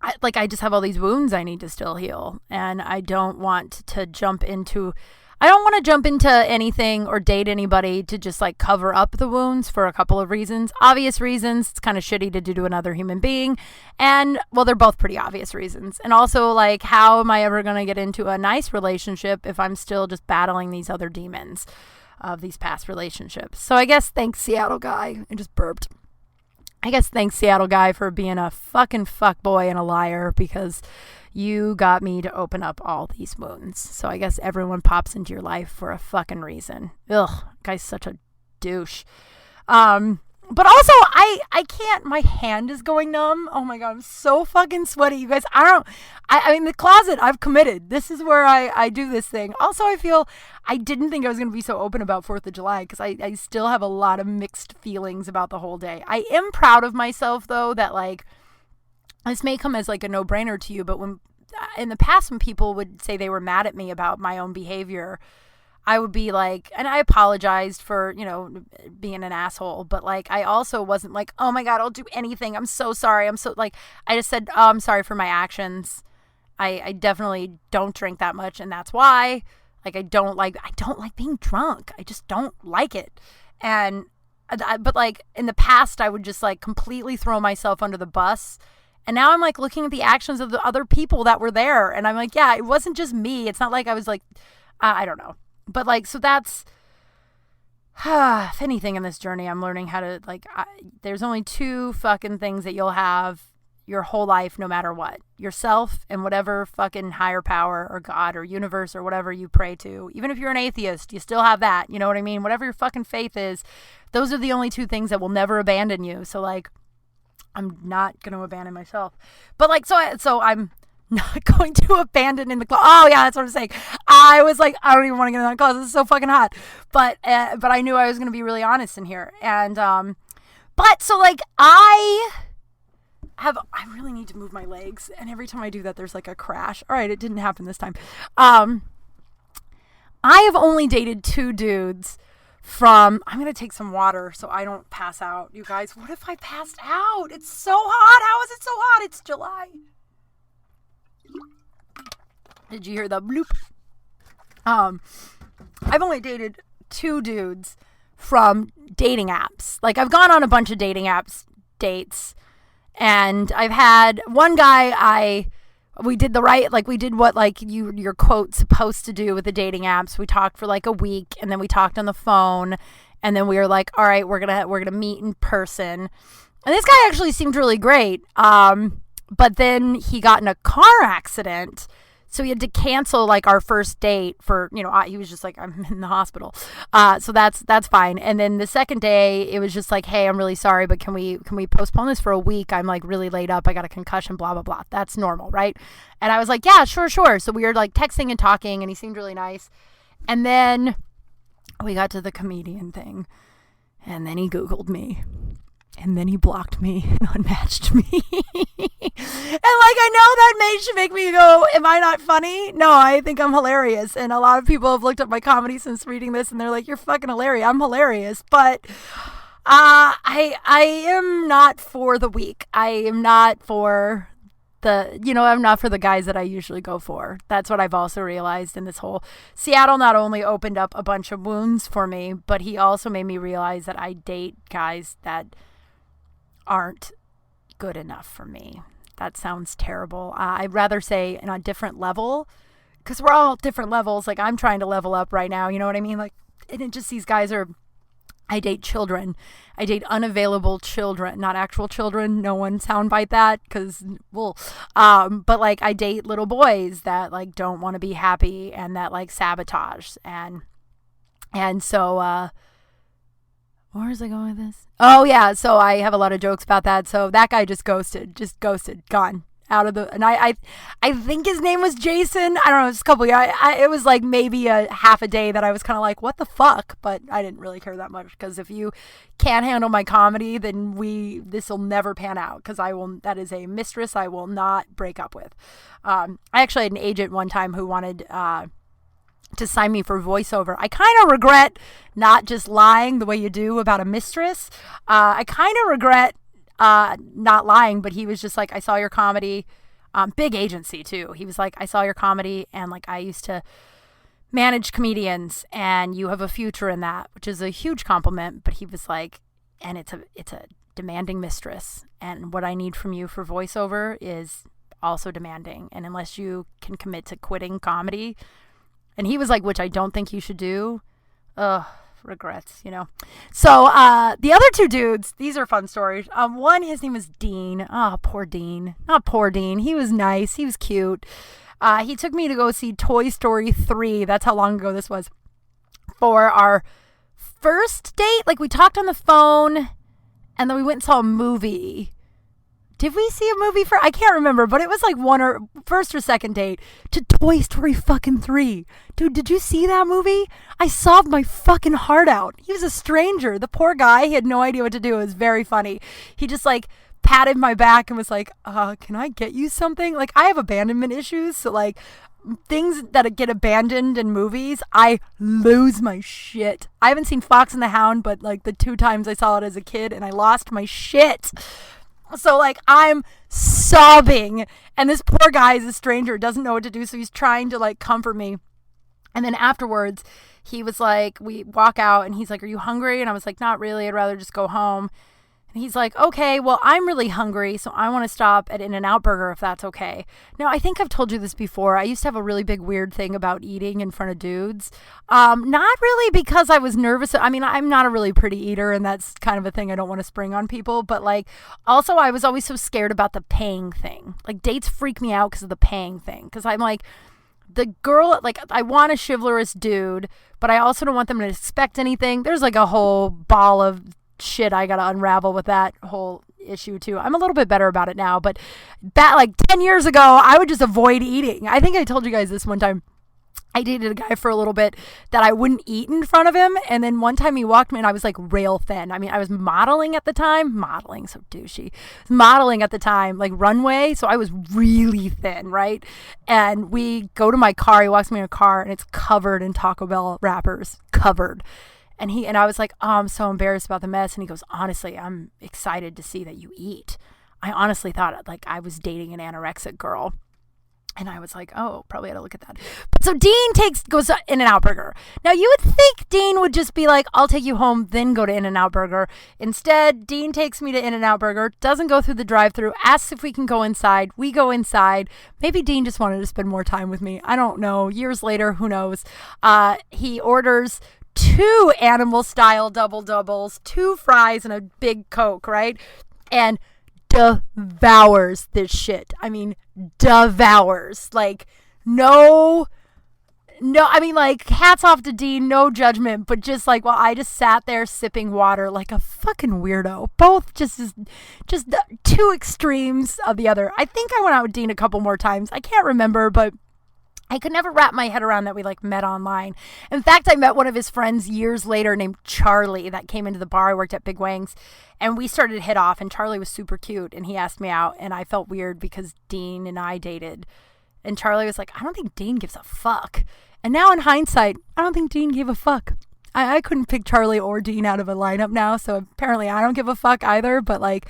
I just have all these wounds I need to still heal. And I don't want to jump into anything or date anybody to just like cover up the wounds for a couple of reasons. Obvious reasons. It's kind of shitty to do to another human being. And well, they're both pretty obvious reasons. And also like, how am I ever going to get into a nice relationship if I'm still just battling these other demons of these past relationships? So I guess thanks Seattle guy. I just burped. I guess thanks Seattle guy for being a fucking fuckboy and a liar, because you got me to open up all these wounds. So I guess everyone pops into your life for a fucking reason. Ugh, guy's such a douche. But also, I can't, my hand is going numb. Oh my God, I'm so fucking sweaty. You guys, I mean, the closet, I've committed. This is where I do this thing. Also, I didn't think I was going to be so open about 4th of July, because I still have a lot of mixed feelings about the whole day. I am proud of myself, though, that like, this may come as like a no-brainer to you, but when in the past when people would say they were mad at me about my own behavior, I would be like, and I apologized for, being an asshole, but like I also wasn't like, oh my God, I'll do anything. I'm so sorry. I'm so like, I just said, oh, I'm sorry for my actions. I definitely don't drink that much, and that's why. Like I don't like being drunk. I just don't like it. But like in the past, I would just like completely throw myself under the bus. And now I'm like looking at the actions of the other people that were there. And I'm like, yeah, it wasn't just me. It's not like I was like, I don't know. But like, so that's, if anything in this journey, I'm learning how to like, there's only 2 fucking things that you'll have your whole life, no matter what. Yourself and whatever fucking higher power or God or universe or whatever you pray to. Even if you're an atheist, you still have that. You know what I mean? Whatever your fucking faith is, those are the only 2 things that will never abandon you. So like, I'm not going to abandon myself. But like, so I'm not going to abandon in the closet. Oh yeah, that's what I'm saying. I was like, I don't even want to get in that closet. It's so fucking hot. But I knew I was going to be really honest in here. And, but so like, I really need to move my legs. And every time I do that, there's like a crash. All right. It didn't happen this time. I have only dated 2 dudes I'm going to take some water so I don't pass out. You guys, what if I passed out? It's so hot. How is it so hot? It's July. Did you hear the bloop? I've only dated 2 dudes from dating apps. Like I've gone on a bunch of dating apps dates, and I've had one guy we did what like your quote's supposed to do with the dating apps. We talked for like a week, and then we talked on the phone, and then we were like, all right, we're gonna meet in person. And this guy actually seemed really great. But then he got in a car accident, so he had to cancel like our first date for, he was just like, I'm in the hospital. So that's fine. And then the second day, it was just like, hey, I'm really sorry, but can we postpone this for a week? I'm like really laid up. I got a concussion, blah, blah, blah. That's normal, right? And I was like, yeah, sure. So we were like texting and talking, and he seemed really nice. And then we got to the comedian thing, and then he Googled me. And then he blocked me and unmatched me. And like, I know that should make me go, am I not funny? No, I think I'm hilarious. And a lot of people have looked up my comedy since reading this, and they're like, you're fucking hilarious. I'm hilarious. But I am not for the weak. I am not for I'm not for the guys that I usually go for. That's what I've also realized in this whole Seattle not only opened up a bunch of wounds for me, but he also made me realize that I date guys that aren't good enough for me. That sounds terrible. I'd rather say in a different level, because we're all different levels. Like, I'm trying to level up right now. You know what I mean? Like, and it just, these guys are, I date children. I date unavailable children, not actual children. No one soundbite that, because, well, but like, I date little boys that like don't want to be happy and that like sabotage. And so, where was I going with this? Oh yeah, so I have a lot of jokes about that. So that guy just ghosted, gone out of the. And I think his name was Jason. I don't know, it's a couple. It was like maybe a half a day that I was kind of like, what the fuck? But I didn't really care that much, because if you can't handle my comedy, then this will never pan out, because that is a mistress I will not break up with. I actually had an agent one time who wanted to sign me for voiceover. I kind of regret not just lying the way you do about a mistress. I kind of regret not lying, but he was just like, I saw your comedy. Big agency too. He was like, I saw your comedy, and like, I used to manage comedians, and you have a future in that, which is a huge compliment. But he was like, and it's a demanding mistress, and what I need from you for voiceover is also demanding. And unless you can commit to quitting comedy, and he was like, which I don't think you should do. Regrets, So the other two dudes, these are fun stories. One, his name was Dean. Oh, poor Dean. Not poor Dean. He was nice. He was cute. He took me to go see Toy Story 3. That's how long ago this was. For our first date. Like, we talked on the phone, and then we went and saw a movie. Did we see a movie I can't remember, but it was like first or second date to Toy Story fucking 3. Dude, did you see that movie? I sobbed my fucking heart out. He was a stranger. The poor guy, he had no idea what to do. It was very funny. He just like patted my back and was like, can I get you something? Like, I have abandonment issues. So like, things that get abandoned in movies, I lose my shit. I haven't seen Fox and the Hound, but like the 2 times I saw it as a kid, and I lost my shit. So, like, I'm sobbing, and this poor guy is a stranger, doesn't know what to do, so he's trying to, like, comfort me. And then afterwards, he was like, we walk out, and he's like, are you hungry? And I was like, not really. I'd rather just go home. And he's like, okay, well, I'm really hungry, so I want to stop at In-N-Out Burger if that's okay. Now, I think I've told you this before. I used to have a really big weird thing about eating in front of dudes. Not really because I was nervous. I mean, I'm not a really pretty eater, and that's kind of a thing I don't want to spring on people. But, like, also I was always so scared about the paying thing. Like, dates freak me out because of the paying thing. Because I'm like, the girl, like, I want a chivalrous dude, but I also don't want them to expect anything. There's, like, a whole ball of shit I gotta unravel with that whole issue too. I'm a little bit better about it now, but back like 10 years ago, I would just avoid eating. I think I told you guys this one time. I dated a guy for a little bit that I wouldn't eat in front of him, and then one time he walked me and I was like rail thin. I mean, I was modeling at the time. Modeling, so douchey. Modeling at the time, like runway, so I was really thin, right? And we go to my car. He walks me in a car, and it's covered in Taco Bell wrappers. Covered. And I was like, oh, I'm so embarrassed about the mess. And he goes, honestly, I'm excited to see that you eat. I honestly thought like I was dating an anorexic girl. And I was like, oh, probably had to look at that. So Dean goes to In-N-Out Burger. Now, you would think Dean would just be like, I'll take you home, then go to In-N-Out Burger. Instead, Dean takes me to In-N-Out Burger, doesn't go through the drive-thru, asks if we can go inside. We go inside. Maybe Dean just wanted to spend more time with me. I don't know. Years later, who knows? He orders 2 animal style double doubles, 2 fries, and a big Coke, right? And devours this shit. I mean, devours. Like, no, I mean, like, hats off to Dean, no judgment, but just like, well, I just sat there sipping water like a fucking weirdo. Both just the 2 extremes of the other. I think I went out with Dean a couple more times. I can't remember, but I could never wrap my head around that we like met online. In fact, I met one of his friends years later named Charlie that came into the bar. I worked at Big Wings, and we started to hit off, and Charlie was super cute, and he asked me out, and I felt weird because Dean and I dated, and Charlie was like, I don't think Dean gives a fuck. And now in hindsight, I don't think Dean gave a fuck. I couldn't pick Charlie or Dean out of a lineup now, so apparently I don't give a fuck either, but like,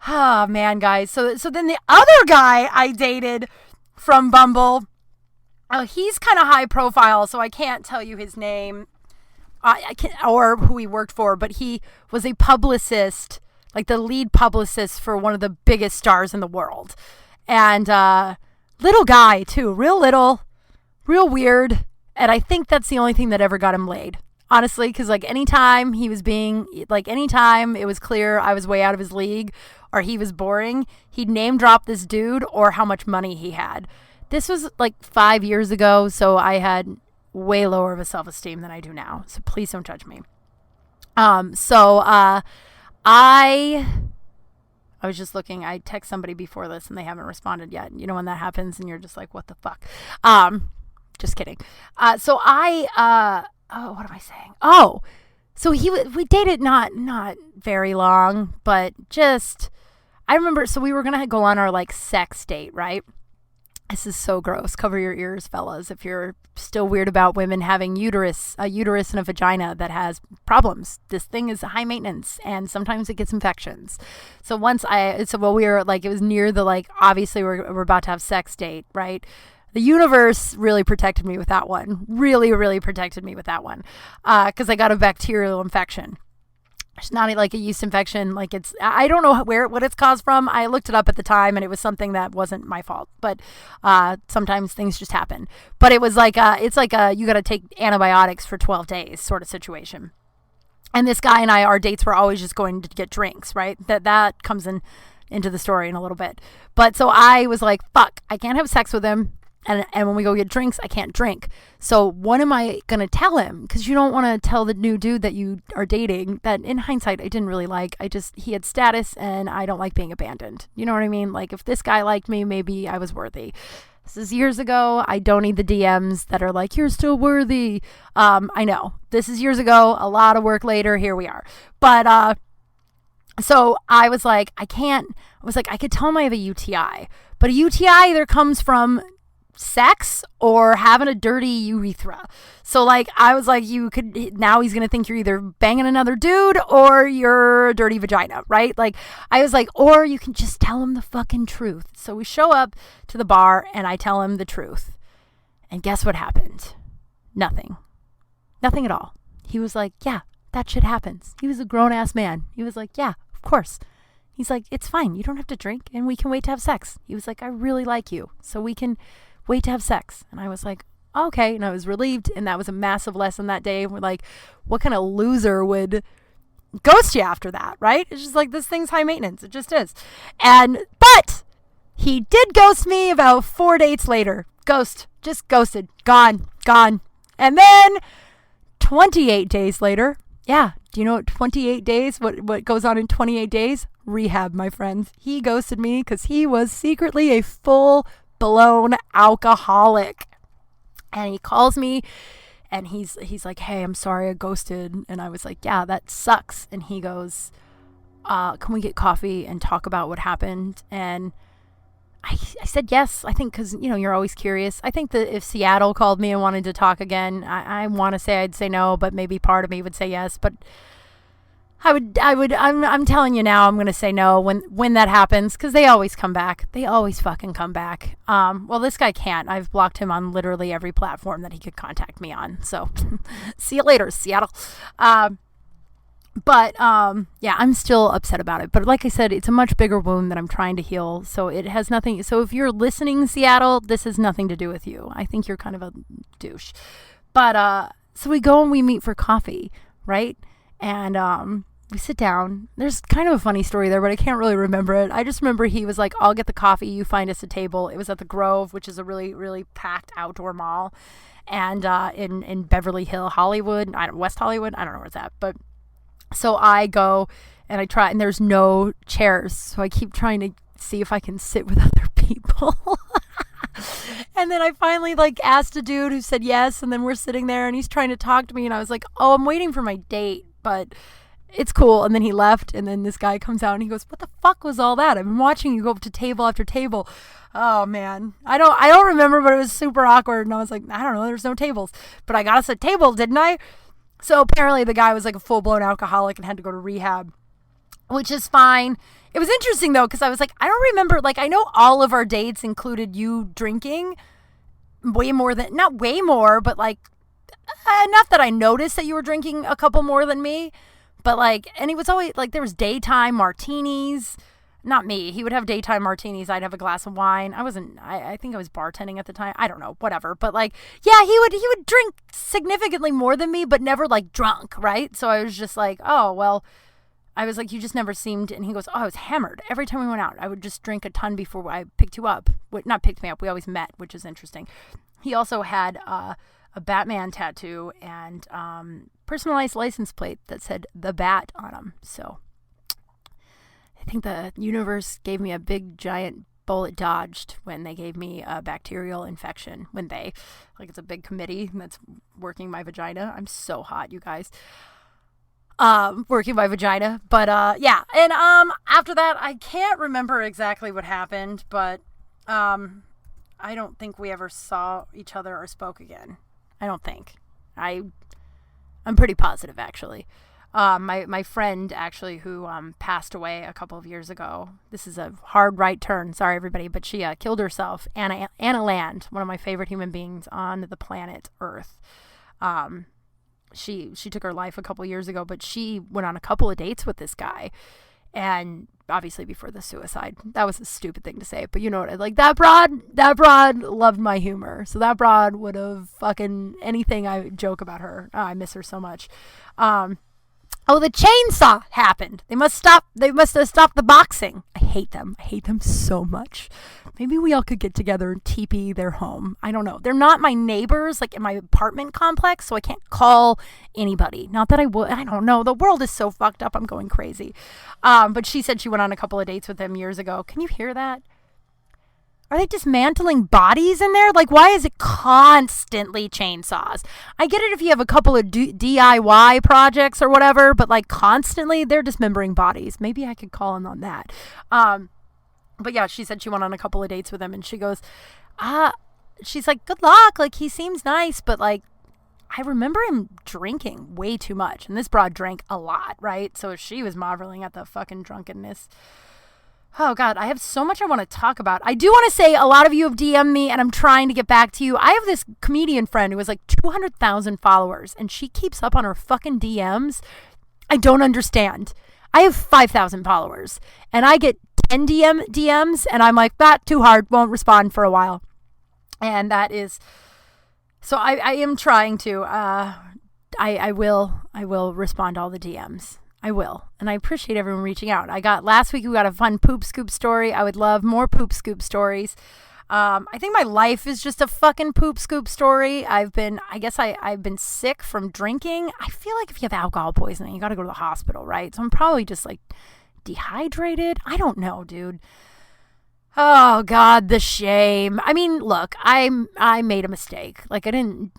Oh man, guys. So then the other guy I dated from Bumble, he's kind of high profile, so I can't tell you his name. I can or who he worked for, but he was a publicist, like the lead publicist for one of the biggest stars in the world. And little guy too, real little, real weird. And I think that's the only thing that ever got him laid. Honestly, because like anytime anytime it was clear I was way out of his league or he was boring, he'd name drop this dude or how much money he had. This was like 5 years ago, so I had way lower of a self-esteem than I do now. So please don't judge me. I was just looking. I text somebody before this and they haven't responded yet. You know when that happens and you're just like, what the fuck? Just kidding. What am I saying? Oh, so we dated not very long, but just, I remember, so we were going to go on our like sex date, right? This is so gross. Cover your ears, fellas, if you're still weird about women having a uterus and a vagina that has problems. This thing is high maintenance, and sometimes it gets infections. So we were like, it was near the like, obviously we're about to have sex date, right? The universe really protected me with that one. Really, really protected me with that one, because I got a bacterial infection. It's not like a yeast infection. Like I don't know what it's caused from. I looked it up at the time and it was something that wasn't my fault, but sometimes things just happen. But it was like you got to take antibiotics for 12 days sort of situation. And this guy and our dates were always just going to get drinks, right? That comes into the story in a little bit. But so I was like, fuck, I can't have sex with him. And when we go get drinks, I can't drink. So what am I going to tell him? Because you don't want to tell the new dude that you are dating that in hindsight, I didn't really like. He had status and I don't like being abandoned. You know what I mean? Like if this guy liked me, maybe I was worthy. This is years ago. I don't need the DMs that are like, you're still worthy. I know. This is years ago. A lot of work later. Here we are. But so I was like, I could tell him I have a UTI. But a UTI either comes from sex or having a dirty urethra. So like I was like, now he's gonna think you're either banging another dude or you're a dirty vagina, right? Like I was like, or you can just tell him the fucking truth. So we show up to the bar and I tell him the truth, and guess what happened? Nothing at all. He was like, yeah, that shit happens. He was a grown-ass man. He was like, yeah, of course. He's like, it's fine, you don't have to drink and we can wait to have sex. He was like, I really like you, so we can wait to have sex. And I was like, okay. And I was relieved. And that was a massive lesson that day. We're like, what kind of loser would ghost you after that, right? It's just like, this thing's high maintenance. It just is. But he did ghost me about 4 dates later. Just ghosted. Gone. And then 28 days later, yeah. Do you know what 28 days, what goes on in 28 days? Rehab, my friends. He ghosted me because he was secretly a full-blown alcoholic. And he calls me and he's like, hey, I'm sorry I ghosted. And I was like, yeah, that sucks. And he goes, can we get coffee and talk about what happened? And I said yes, I think, because, you're always curious. I think that if Seattle called me and wanted to talk again, I want to say I'd say no, but maybe part of me would say yes. But I'm telling you now, I'm going to say no when that happens, because they always come back. They always fucking come back. Well, this guy can't. I've blocked him on literally every platform that he could contact me on. So see you later, Seattle. But yeah, I'm still upset about it. But like I said, it's a much bigger wound that I'm trying to heal. So it has nothing. So if you're listening, Seattle, this has nothing to do with you. I think you're kind of a douche. But so we go and we meet for coffee, right? And we sit down. There's kind of a funny story there, but I can't really remember it. I just remember he was like, I'll get the coffee. You find us a table. It was at the Grove, which is a really, really packed outdoor mall. And in Beverly Hill, Hollywood, West Hollywood. I don't know where it's at, but so I go and I try, and there's no chairs. So I keep trying to see if I can sit with other people. And then I finally asked a dude who said yes. And then we're sitting there and he's trying to talk to me. And I was like, oh, I'm waiting for my date, but it's cool. And then he left. And then this guy comes out and he goes, what the fuck was all that? I've been watching you go up to table after table. Oh man. I don't remember, but it was super awkward. And I was like, I don't know. There's no tables, but I got us a table, didn't I? So apparently the guy was like a full-blown alcoholic and had to go to rehab, which is fine. It was interesting though, because I was like, I don't remember, like, I know all of our dates included you drinking way more than, not way more, but like enough that I noticed that you were drinking a couple more than me. But like, and it was always like, there was daytime martinis. Not me. He would have daytime martinis. I'd have a glass of wine. I think I was bartending at the time. I don't know, whatever. But like, yeah, he would drink significantly more than me, but never like drunk, right? So I was just like, oh, well, I was like, you just never seemed, and he goes, oh, I was hammered. Every time we went out, I would just drink a ton before I picked you up. Not picked me up. We always met, which is interesting. He also had a Batman tattoo and personalized license plate that said the Bat on him. So I think the universe gave me a big giant bullet dodged when they gave me a bacterial infection. It's a big committee that's working my vagina. I'm so hot, you guys. Working my vagina. But yeah. And after that, I can't remember exactly what happened, but I don't think we ever saw each other or spoke again. I don't think. I'm pretty positive, actually. My friend, actually, who passed away a couple of years ago. This is a hard right turn. Sorry, everybody. But she killed herself. Anna Land, one of my favorite human beings on the planet Earth. She took her life a couple of years ago, but she went on a couple of dates with this guy. And obviously before the suicide. That was a stupid thing to say, but you know what? Like, that broad loved my humor. So that broad would have fucking anything I joke about her. Oh, I miss her so much. Oh, the chainsaw happened. They must have stopped the boxing. I hate them. I hate them so much. Maybe we all could get together and teepee their home. I don't know. They're not my neighbors, like in my apartment complex, so I can't call anybody. Not that I would. I don't know. The world is so fucked up. I'm going crazy. But she said she went on a couple of dates with them years ago. Can you hear that? Are they dismantling bodies in there? Like, why is it constantly chainsaws? I get it if you have a couple of DIY projects or whatever, but like constantly they're dismembering bodies. Maybe I could call in on that. But yeah, she said she went on a couple of dates with him, and she goes, she's like, good luck. Like, he seems nice, but like, I remember him drinking way too much, and this broad drank a lot, right? So she was marveling at the fucking drunkenness. Oh, God, I have so much I want to talk about. I do want to say a lot of you have DM'd me, and I'm trying to get back to you. I have this comedian friend who has like 200,000 followers, and she keeps up on her fucking DMs. I don't understand. I have 5,000 followers, and I get 10 DMs, and I'm like, that too hard, won't respond for a while. And that is... So I am trying to... I will respond to all the DMs. I will. And I appreciate everyone reaching out. Last week we got a fun poop scoop story. I would love more poop scoop stories. I think my life is just a fucking poop scoop story. I've been sick from drinking. I feel like if you have alcohol poisoning, you got to go to the hospital, right? So I'm probably just like dehydrated. I don't know, dude. Oh God, the shame. I mean, look, I made a mistake. Like I didn't,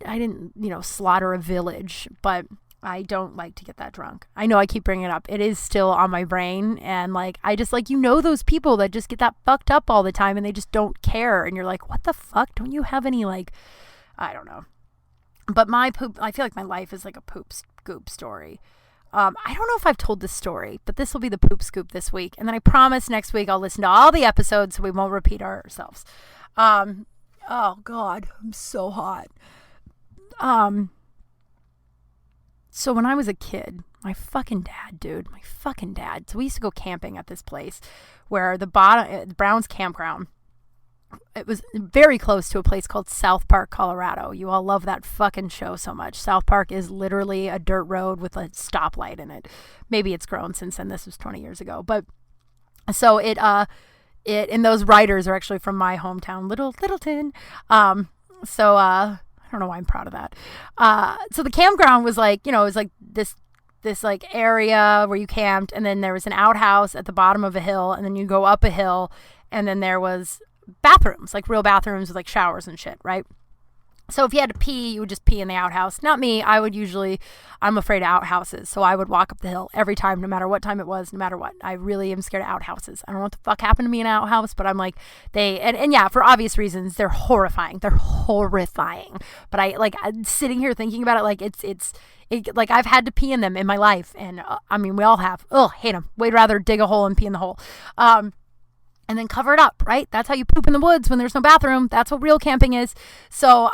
slaughter a village, but I don't like to get that drunk. I know I keep bringing it up. It is still on my brain. And like, I just like, those people that just get that fucked up all the time and they just don't care. And you're like, what the fuck? Don't you have any like, I don't know. But I feel like my life is like a poop scoop story. I don't know if I've told this story, but this will be the poop scoop this week. And then I promise next week I'll listen to all the episodes so we won't repeat ourselves. Oh God, I'm so hot. So when I was a kid, my fucking dad. So we used to go camping at this place where the Browns campground, it was very close to a place called South Park, Colorado. You all love that fucking show so much. South Park is literally a dirt road with a stoplight in it. Maybe it's grown since then. This was 20 years ago. But so and those writers are actually from my hometown, Littleton. I don't know why I'm proud of that. So the campground was like, it was like this like area where you camped, and then there was an outhouse at the bottom of a hill, and then you go up a hill, and then there was bathrooms, like real bathrooms with like showers and shit, right? So if you had to pee, you would just pee in the outhouse. Not me. I'm afraid of outhouses. So I would walk up the hill every time, no matter what time it was, no matter what. I really am scared of outhouses. I don't know what the fuck happened to me in an outhouse, but I'm like, and yeah, for obvious reasons, they're horrifying. They're horrifying. But I'm sitting here thinking about it, like like I've had to pee in them in my life. And I mean, we all have. Ugh, hate them. We'd rather dig a hole and pee in the hole. And then cover it up, right? That's how you poop in the woods when there's no bathroom. That's what real camping is. So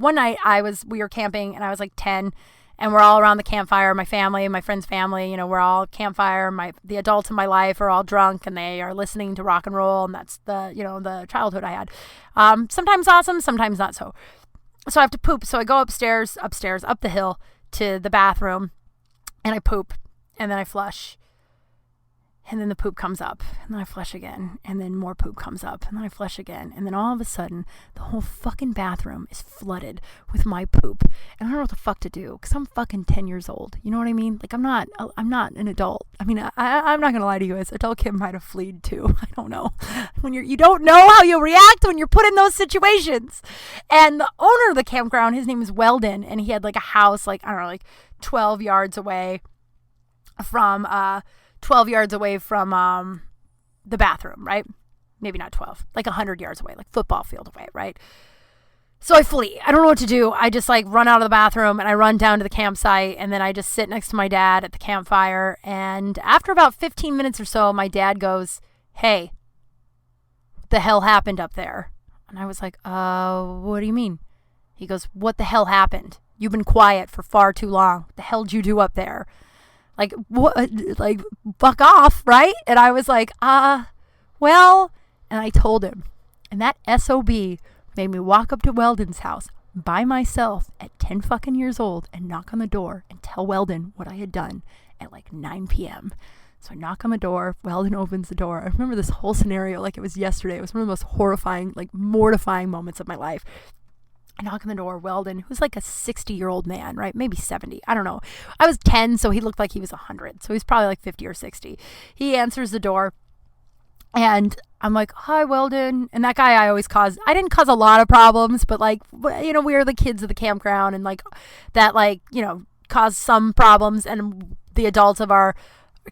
one night we were camping and I was like 10 and we're all around the campfire. My family, my friend's family, we're all campfire. The adults in my life are all drunk and they are listening to rock and roll. And that's the childhood I had. Sometimes awesome, sometimes not so. So I have to poop. So I go upstairs, up the hill to the bathroom and I poop and then I flush. And then the poop comes up, and then I flush again, and then more poop comes up, and then I flush again, and then all of a sudden, the whole fucking bathroom is flooded with my poop, and I don't know what the fuck to do, because I'm fucking 10 years old, you know what I mean? Like, I'm not an adult. I mean, I'm not gonna lie to you guys, adult Kim might have fleed too, I don't know. You don't know how you'll react when you're put in those situations. And the owner of the campground, his name is Weldon, and he had like a house, like, I don't know, like 12 yards away from, the bathroom, right? Maybe not 12, like 100 yards away, like football field away, right? So I flee. I don't know what to do. I just like run out of the bathroom and I run down to the campsite and then I just sit next to my dad at the campfire. And after about 15 minutes or so, my dad goes, "Hey, what the hell happened up there?" And I was like, what do you mean? He goes, "What the hell happened? You've been quiet for far too long. What the hell did you do up there?" Like, what, like, fuck off, right? And I was like, well, and I told him. And that SOB made me walk up to Weldon's house by myself at 10 fucking years old and knock on the door and tell Weldon what I had done at like 9 p.m. So I knock on the door, Weldon opens the door. I remember this whole scenario like it was yesterday. It was one of the most horrifying, like mortifying moments of my life. I knock on the door, Weldon, who's like a 60-year-old man, right? Maybe 70. I don't know. I was 10, so he looked like he was 100. So he's probably like 50 or 60. He answers the door, and I'm like, "Hi, Weldon." And that guy I didn't cause a lot of problems, but like, we were the kids of the campground, and like, that like, caused some problems, and the adults of our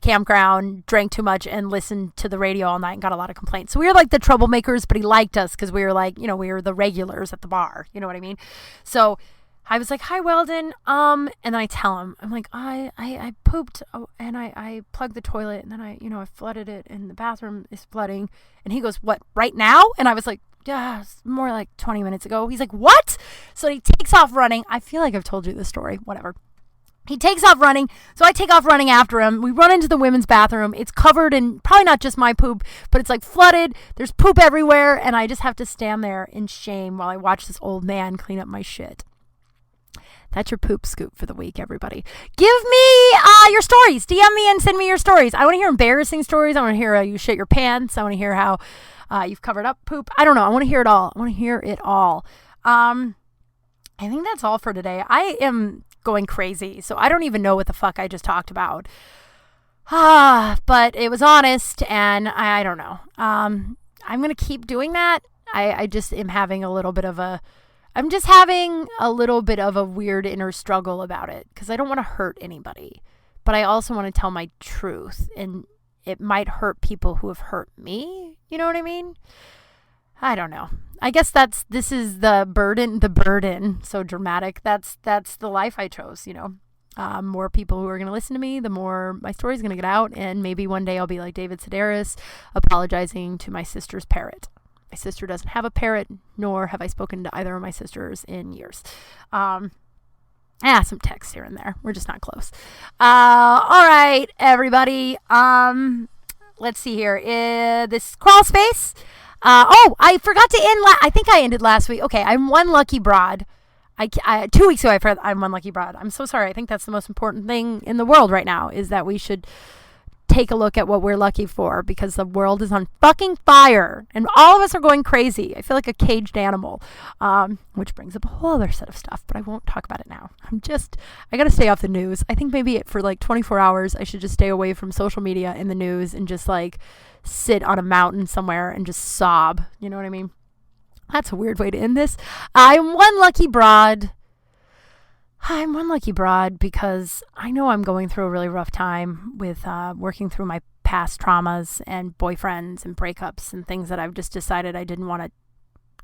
campground drank too much and listened to the radio all night and got a lot of complaints. So we were like the troublemakers, but he liked us because we were like, we were the regulars at the bar. You know what I mean? So I was like, "Hi, Weldon." And then I tell him, I'm like, I pooped and I plugged the toilet and then I flooded it and the bathroom is flooding. And he goes, "What, right now?" And I was like, "Yeah, it's more like 20 minutes ago." He's like, "What?" So he takes off running. I feel like I've told you this story, whatever. He takes off running, so I take off running after him. We run into the women's bathroom. It's covered in probably not just my poop, but it's like flooded. There's poop everywhere, and I just have to stand there in shame while I watch this old man clean up my shit. That's your poop scoop for the week, everybody. Give me your stories. DM me and send me your stories. I want to hear embarrassing stories. I want to hear how you shit your pants. I want to hear how you've covered up poop. I don't know. I want to hear it all. I think that's all for today. I am going crazy, so I don't even know what the fuck I just talked about. But it was honest, and I don't know. I'm gonna keep doing that. I just am having a little bit of a weird inner struggle about it because I don't want to hurt anybody, but I also want to tell my truth, and it might hurt people who have hurt me. You know what I mean? I don't know. I guess this is the burden, so dramatic. That's the life I chose, more people who are going to listen to me, the more my story's going to get out. And maybe one day I'll be like David Sedaris, apologizing to my sister's parrot. My sister doesn't have a parrot, nor have I spoken to either of my sisters in years. Some text here and there. We're just not close. All right, everybody. Let's see here. This crawl space. I forgot to end. I think I ended last week. Okay, I'm one lucky broad. 2 weeks ago, I forgot I'm one lucky broad. I'm so sorry. I think that's the most important thing in the world right now is that we should take a look at what we're lucky for because the world is on fucking fire and all of us are going crazy. I feel like a caged animal, which brings up a whole other set of stuff, but I won't talk about it now. I got to stay off the news. I think maybe for like 24 hours, I should just stay away from social media and the news and just like sit on a mountain somewhere and just sob. You know what I mean? That's a weird way to end this. I'm one lucky broad. I'm one lucky broad because I know I'm going through a really rough time with working through my past traumas and boyfriends and breakups and things that I've just decided I didn't want to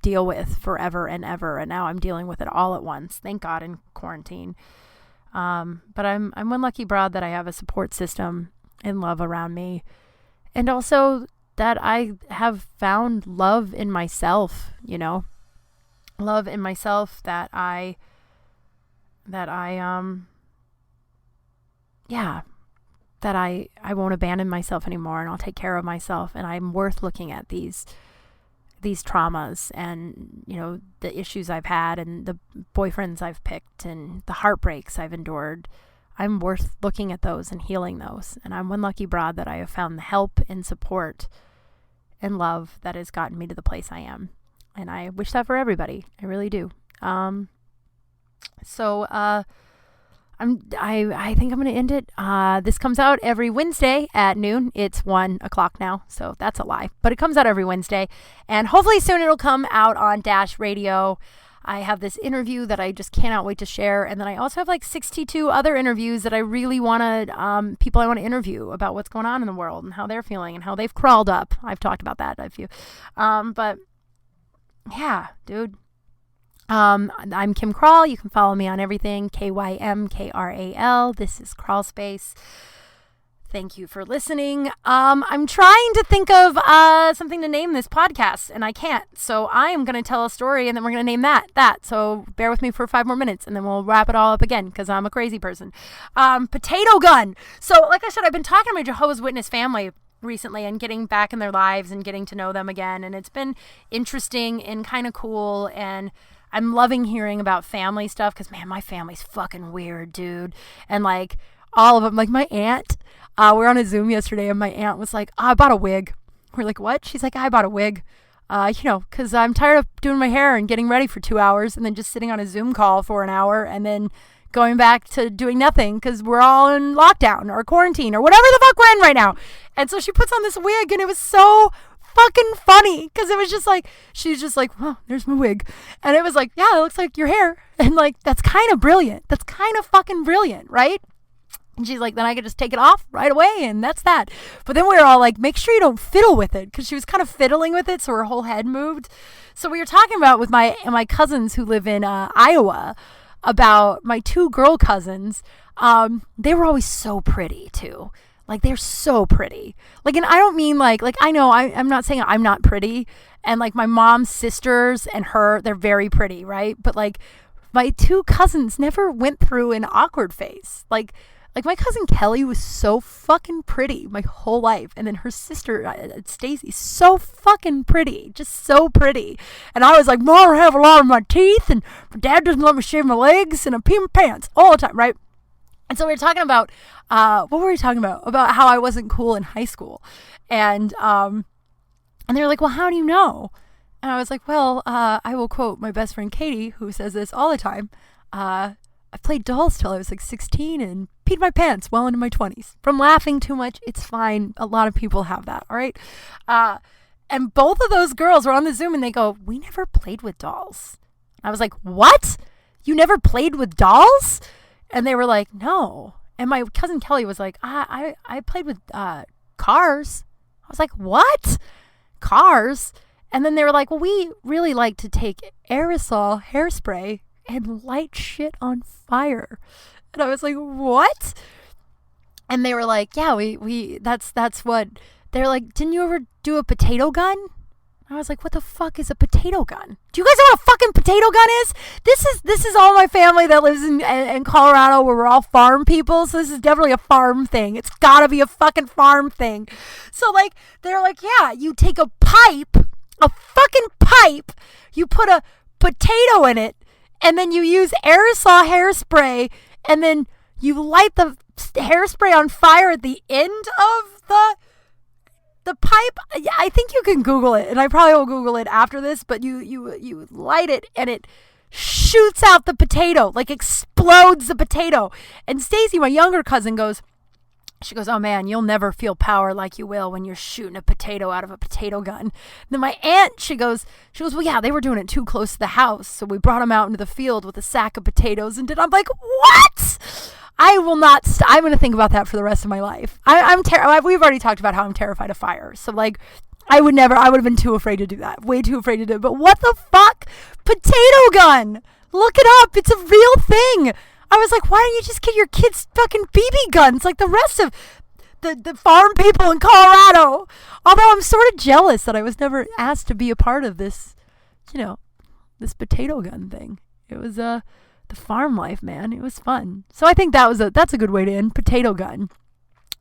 deal with forever and ever. And now I'm dealing with it all at once. Thank God in quarantine. But I'm one lucky broad that I have a support system and love around me. And also that I have found love in myself, love in myself that I won't abandon myself anymore, and I'll take care of myself, and I'm worth looking at these traumas and, the issues I've had and the boyfriends I've picked and the heartbreaks I've endured. I'm worth looking at those and healing those. And I'm one lucky broad that I have found the help and support and love that has gotten me to the place I am. And I wish that for everybody. I really do. I think I'm going to end it. This comes out every Wednesday at noon. It's 1 o'clock now, so that's a lie. But it comes out every Wednesday. And hopefully soon it'll come out on Dash Radio. I have this interview that I just cannot wait to share. And then I also have like 62 other interviews that I really want to, people I want to interview about what's going on in the world and how they're feeling and how they've crawled up. I've talked about that a few. But yeah, dude. I'm Kim Kral. You can follow me on everything. KYMKRAL. This is Kral Space. Thank you for listening. I'm trying to think of something to name this podcast, and I can't. So I am going to tell a story, and then we're going to name that. So bear with me for 5 more minutes, and then we'll wrap it all up again, because I'm a crazy person. Potato gun. So like I said, I've been talking to my Jehovah's Witness family recently and getting back in their lives and getting to know them again. And it's been interesting and kind of cool. And I'm loving hearing about family stuff because, man, my family's fucking weird, dude. And like all of them, like my aunt, we were on a Zoom yesterday and my aunt was like, I bought a wig. We're like, what? She's like, I bought a wig. Because I'm tired of doing my hair and getting ready for 2 hours and then just sitting on a Zoom call for an hour and then going back to doing nothing because we're all in lockdown or quarantine or whatever the fuck we're in right now. And so she puts on this wig and it was so fucking funny because it was just like, she's just like, well, there's my wig. And it was like, yeah, it looks like your hair. And like, that's kind of brilliant. That's kind of fucking brilliant, right? And she's like, then I could just take it off right away, and that's that. But then we were all like, make sure you don't fiddle with it, because she was kind of fiddling with it, so her whole head moved. So we were talking about with my cousins who live in Iowa about my 2 girl cousins. They were always so pretty too. Like, they're so pretty. Like, and I don't mean like I know I'm not saying I'm not pretty. And like my mom's sisters and her, they're very pretty, right? But like my 2 cousins never went through an awkward phase. Like my cousin Kelly was so fucking pretty my whole life. And then her sister, Stacy, so fucking pretty. Just so pretty. And I was like, Mom, I have a lot of my teeth. And my dad doesn't let me shave my legs. And I pee my pants all the time, right? And so we were talking about, what were we talking about? About how I wasn't cool in high school. And they were like, well, how do you know? And I was like, well, I will quote my best friend Katie, who says this all the time. I played dolls till I was like 16 and peed my pants well into my 20s. From laughing too much, it's fine. A lot of people have that, all right? And both of those girls were on the Zoom and they go, we never played with dolls. I was like, what? You never played with dolls? And they were like, no. And my cousin Kelly was like, I played with cars. I was like, what? Cars? And then they were like, well, we really like to take aerosol hairspray and light shit on fire. And I was like, what? And they were like, yeah, we that's what they're like. Didn't you ever do a potato gun? I was like, what the fuck is a potato gun? Do you guys know what a fucking potato gun is? This is all my family that lives in Colorado, where we're all farm people. So this is definitely a farm thing. It's gotta be a fucking farm thing. So like, they're like, yeah, you take a fucking pipe, you put a potato in it, and then you use aerosol hairspray, and then you light the hairspray on fire at the end of the pipe. I think you can Google it, and I probably will Google it after this, but you light it, and it shoots out the potato, like explodes the potato. And Stacy, my younger cousin, goes, She goes, oh man, you'll never feel power like you will when you're shooting a potato out of a potato gun. And then my aunt, she goes, well, yeah, they were doing it too close to the house. So we brought them out into the field with a sack of potatoes and I'm like, what? I will not, I'm going to think about that for the rest of my life. We've already talked about how I'm terrified of fire. So like, I would have been too afraid to do that. Way too afraid to do it. But what the fuck? Potato gun. Look it up. It's a real thing. I was like, why don't you just get your kids fucking BB guns like the rest of the farm people in Colorado? Although I'm sort of jealous that I was never asked to be a part of this, this potato gun thing. It was the farm life, man. It was fun. So I think that's a good way to end, potato gun.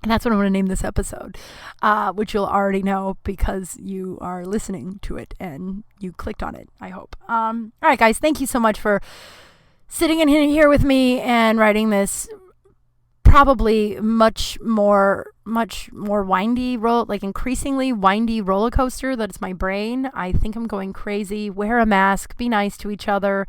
And that's what I'm going to name this episode, which you'll already know because you are listening to it and you clicked on it, I hope. All right, guys, thank you so much for sitting in here with me and writing this probably much more windy increasingly windy roller coaster that it's my brain. I think I'm going crazy. Wear a mask. Be nice to each other.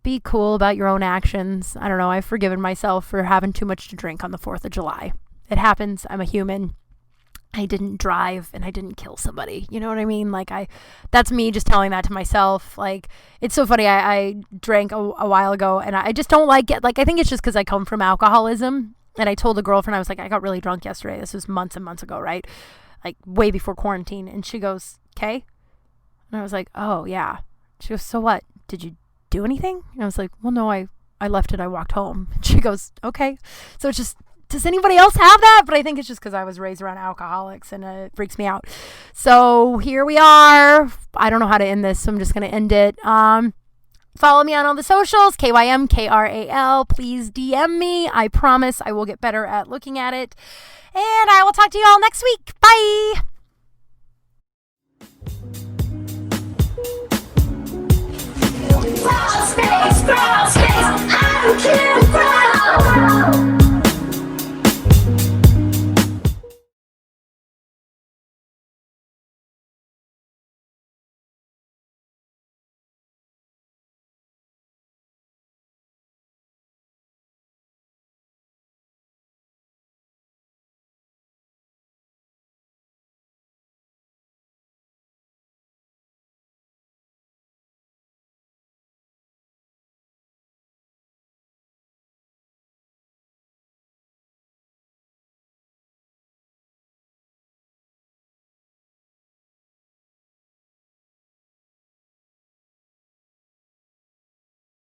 Be cool about your own actions. I don't know. I've forgiven myself for having too much to drink on the 4th of July. It happens. I'm a human. I didn't drive and I didn't kill somebody. You know what I mean? Like that's me just telling that to myself. Like, it's so funny. I drank a while ago and I just don't like it. Like, I think it's just because I come from alcoholism. And I told a girlfriend, I was like, I got really drunk yesterday. This was months and months ago, right? Like way before quarantine. And she goes, okay. And I was like, oh yeah. She goes, so what? Did you do anything? And I was like, well, no, I left it. I walked home. She goes, okay. So it's just, does anybody else have that? But I think it's just because I was raised around alcoholics and it freaks me out. So here we are. I don't know how to end this, so I'm just going to end it. Follow me on all the socials, KYMKRAL. Please DM me. I promise I will get better at looking at it. And I will talk to you all next week. Bye. Wow.